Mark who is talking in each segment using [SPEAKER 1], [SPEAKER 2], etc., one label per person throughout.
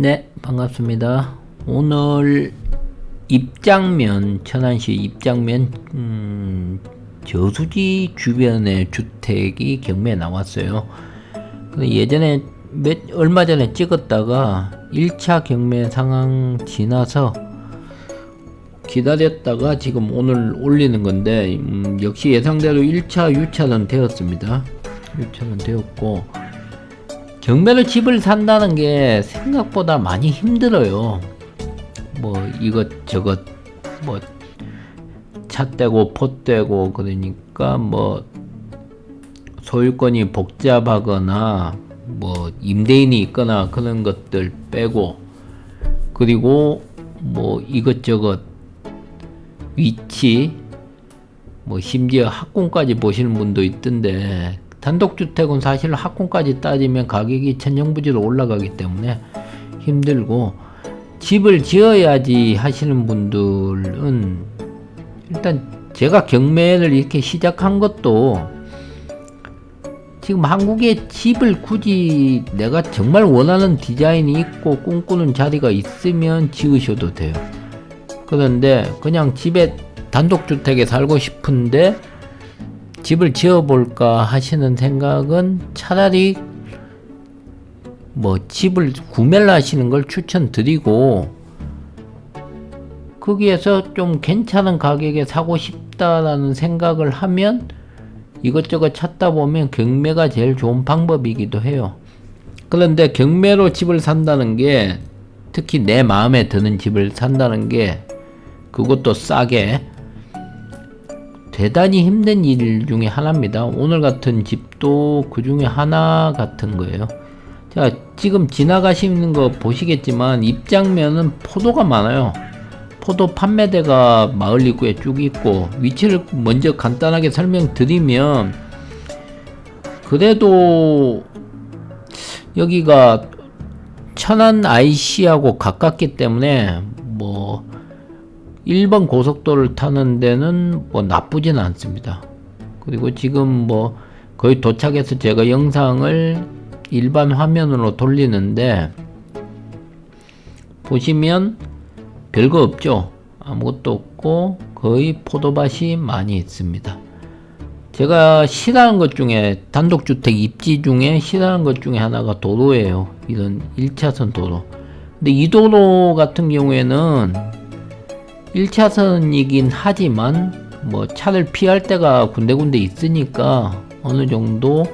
[SPEAKER 1] 네, 반갑습니다. 오늘 입장면, 천안시 입장면, 저수지 주변의 주택이 경매에 나왔어요. 근데 예전에 얼마 전에 찍었다가 1차 경매 상황 지나서 기다렸다가 지금 오늘 올리는 건데, 역시 예상대로 1차 유찰은 되었습니다. 유찰은 되었고, 경매로 집을 산다는 게 생각보다 많이 힘들어요. 뭐 이것저것 뭐 차 떼고 포 떼고 그러니까 뭐 소유권이 복잡하거나 뭐 임대인이 있거나 그런 것들 빼고, 그리고 뭐 이것저것 위치 뭐 심지어 학군까지 보시는 분도 있던데, 단독주택은 사실 학군까지 따지면 가격이 천정부지로 올라가기 때문에 힘들고, 집을 지어야지 하시는 분들은 일단 제가 경매를 이렇게 시작한 것도 지금 한국에 집을 굳이 내가 정말 원하는 디자인이 있고 꿈꾸는 자리가 있으면 지으셔도 돼요. 그런데 그냥 집에 단독주택에 살고 싶은데 집을 지어볼까 하시는 생각은 차라리 뭐 집을 구매를 하시는 걸 추천드리고, 거기에서 좀 괜찮은 가격에 사고 싶다라는 생각을 하면 이것저것 찾다 보면 경매가 제일 좋은 방법이기도 해요. 그런데 경매로 집을 산다는 게, 특히 내 마음에 드는 집을 산다는 게, 그것도 싸게, 대단히 힘든 일 중에 하나입니다. 오늘 같은 집도 그 중에 하나 같은 거예요. 자, 지금 지나가시는 거 보시겠지만 입장면은 포도가 많아요. 포도 판매대가 마을 입구에 쭉 있고, 위치를 먼저 간단하게 설명드리면, 그래도 여기가 천안 IC하고 가깝기 때문에 뭐 1번 고속도로를 타는 데는 뭐 나쁘진 않습니다. 그리고 지금 뭐 거의 도착해서 제가 영상을 일반 화면으로 돌리는데 보시면 별거 없죠. 아무것도 없고 거의 포도밭이 많이 있습니다. 제가 싫어하는 것 중에, 단독주택 입지 중에 싫어하는 것 중에 하나가 도로예요. 이런 1차선 도로. 근데 이 도로 같은 경우에는 1차선이긴 하지만 뭐 차를 피할 데가 군데군데 있으니까 어느 정도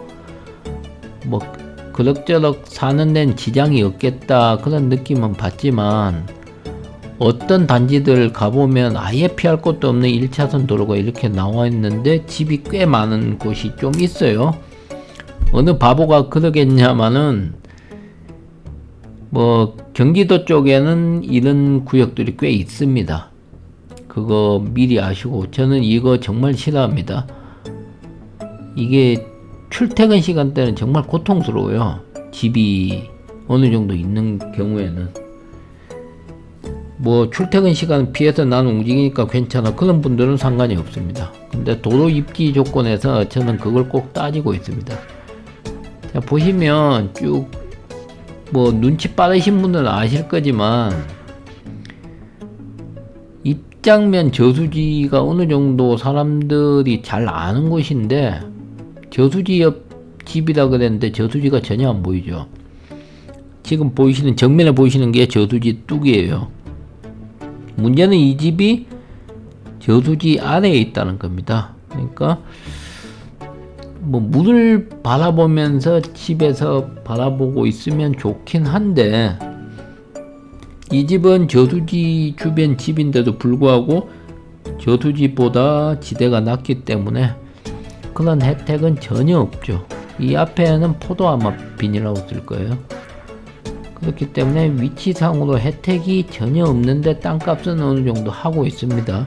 [SPEAKER 1] 뭐 그럭저럭 사는 데는 지장이 없겠다 그런 느낌은 받지만, 어떤 단지들 가보면 아예 피할 곳도 없는 1차선 도로가 이렇게 나와 있는데 집이 꽤 많은 곳이 좀 있어요. 어느 바보가 그러겠냐마는, 뭐 경기도 쪽에는 이런 구역들이 꽤 있습니다. 그거 미리 아시고, 저는 이거 정말 싫어합니다. 이게 출퇴근 시간대는 정말 고통스러워요. 집이 어느 정도 있는 경우에는. 뭐 출퇴근 시간 피해서 나는 움직이니까 괜찮아, 그런 분들은 상관이 없습니다. 근데 도로 입지 조건에서 저는 그걸 꼭 따지고 있습니다. 자, 보시면 쭉 뭐 눈치 빠르신 분들은 아실 거지만, 입장면 저수지가 어느 정도 사람들이 잘 아는 곳인데, 저수지 옆 집이라 그랬는데 저수지가 전혀 안 보이죠. 지금 보이시는, 정면에 보이시는 게 저수지 뚝이에요. 문제는 이 집이 저수지 아래에 있다는 겁니다. 그러니까 뭐 물을 바라보면서 집에서 바라보고 있으면 좋긴 한데, 이 집은 저수지 주변 집인데도 불구하고 저수지보다 지대가 낮기 때문에 그런 혜택은 전혀 없죠. 이 앞에는 포도 아마 비닐하우스일 거예요. 그렇기 때문에 위치상으로 혜택이 전혀 없는데 땅값은 어느 정도 하고 있습니다.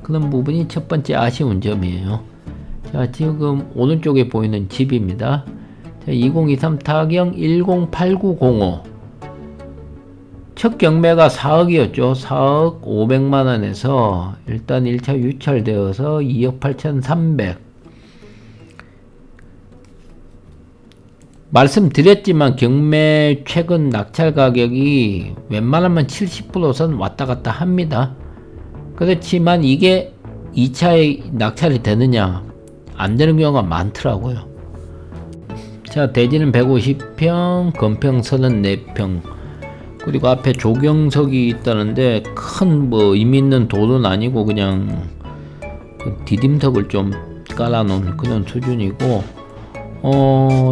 [SPEAKER 1] 그런 부분이 첫 번째 아쉬운 점이에요. 자, 지금 오른쪽에 보이는 집입니다. 자, 2023 타경 108905. 첫 경매가 4억이었죠. 4억 500만원에서 일단 1차 유찰되어서 2억 8,300. 말씀드렸지만 경매 최근 낙찰 가격이 웬만하면 70%선 왔다 갔다 합니다. 그렇지만 이게 2차에 낙찰이 되느냐, 안 되는 경우가 많더라고요. 자, 대지는 150평, 건평 34평, 그리고 앞에 조경석이 있다는데 큰 뭐 의미 있는 도로는 아니고 그냥 디딤석을 좀 깔아놓은 그런 수준이고,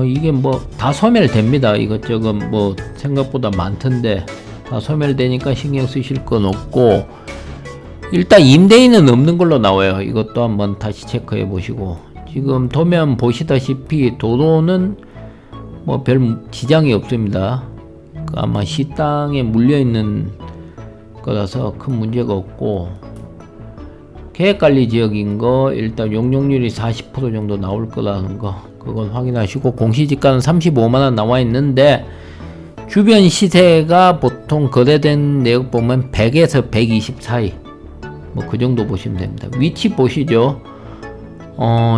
[SPEAKER 1] 이게 뭐 다 소멸됩니다. 이것저것 뭐 생각보다 많던데 다 소멸되니까 신경 쓰실 건 없고, 일단 임대인은 없는 걸로 나와요. 이것도 한번 다시 체크해 보시고, 지금 도면 보시다시피 도로는 뭐 별 지장이 없습니다. 아마 시땅에 물려 있는 거라서 큰 문제가 없고, 계획관리 지역인 거 일단 용적률이 40% 정도 나올 거라는 거, 그건 확인하시고, 공시지가는 35만원 나와 있는데 주변 시세가 보통 거래된 내역 보면 100에서 120 사이, 뭐 그 정도 보시면 됩니다. 위치 보시죠.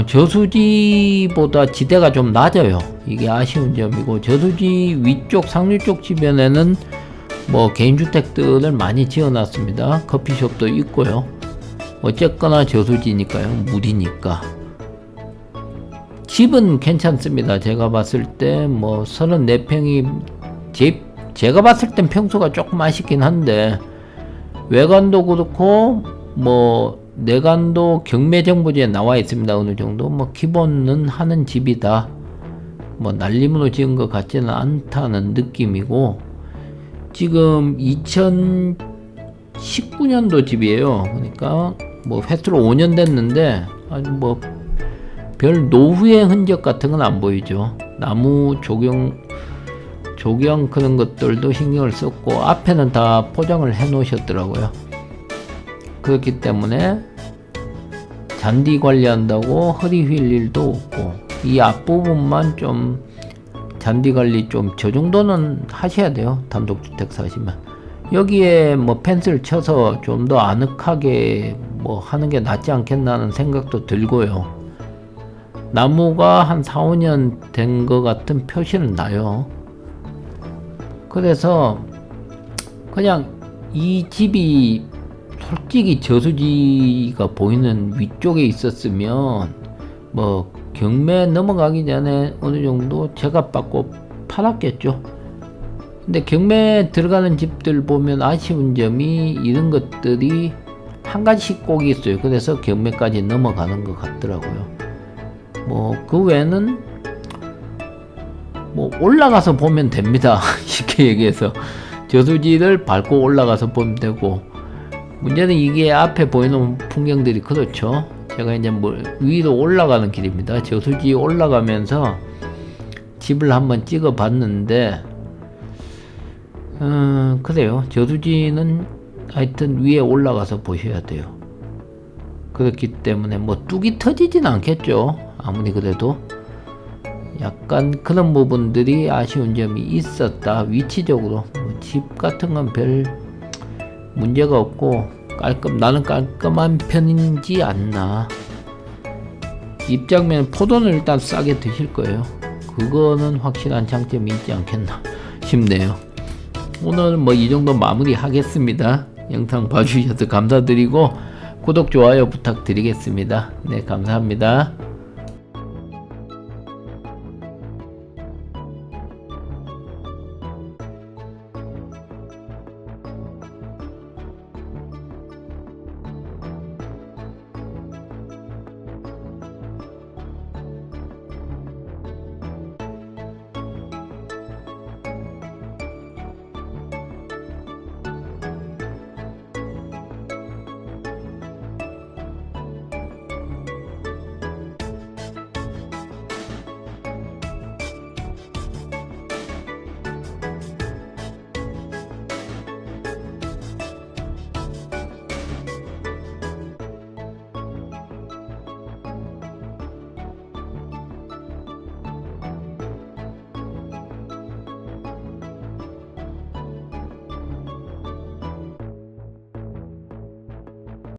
[SPEAKER 1] 저수지보다 지대가 좀 낮아요. 이게 아쉬운 점이고, 저수지 위쪽 상류 쪽 주변에는 뭐 개인주택들을 많이 지어놨습니다. 커피숍도 있고요. 어쨌거나 저수지니까요. 물이니까. 집은 괜찮습니다. 제가 봤을 때 뭐 34평이 제가 봤을 땐 평수가 조금 아쉽긴 한데, 외관도 그렇고 뭐 내관도 경매정보지에 나와 있습니다. 어느 정도 뭐 기본은 하는 집이다, 뭐 날림으로 지은 것 같지는 않다는 느낌이고, 지금 2019년도 집이에요. 그러니까 뭐 횟수로 5년 됐는데 아주 뭐 별 노후의 흔적 같은 건 안 보이죠. 나무 조경 그런 것들도 신경을 썼고, 앞에는 다 포장을 해 놓으셨더라고요. 그렇기 때문에 잔디 관리한다고 허리 휠 일도 없고, 이 앞부분만 좀 잔디 관리 좀 저 정도는 하셔야 돼요. 단독주택 사시면. 여기에 뭐 펜스를 쳐서 좀 더 아늑하게 뭐 하는 게 낫지 않겠나 하는 생각도 들고요. 나무가 한 4, 5년 된 것 같은 표시는 나요. 그래서 그냥 이 집이 솔직히 저수지가 보이는 위쪽에 있었으면 뭐 경매 넘어가기 전에 어느 정도 제값받고 팔았겠죠. 근데 경매 들어가는 집들 보면 아쉬운 점이 이런 것들이 한 가지씩 꼭 있어요. 그래서 경매까지 넘어가는 것 같더라고요. 뭐 그 외에는 뭐 올라가서 보면 됩니다. 쉽게 얘기해서 저수지를 밟고 올라가서 보면 되고, 문제는 이게 앞에 보이는 풍경들이 그렇죠. 제가 이제 뭐 위로 올라가는 길입니다. 저수지 올라가면서 집을 한번 찍어 봤는데, 그래요. 저수지는 하여튼 위에 올라가서 보셔야 돼요. 그렇기 때문에 뭐 뚝이 터지진 않겠죠. 아무리 그래도 약간 그런 부분들이 아쉬운 점이 있었다. 위치적으로 뭐 집 같은 건 별 문제가 없고 나는 깔끔한 편이지 않나. 입장면 포도는 일단 싸게 드실 거예요. 그거는 확실한 장점이 있지 않겠나 싶네요. 오늘 뭐 이 정도 마무리 하겠습니다. 영상 봐주셔서 감사드리고 구독, 좋아요 부탁드리겠습니다. 네, 감사합니다.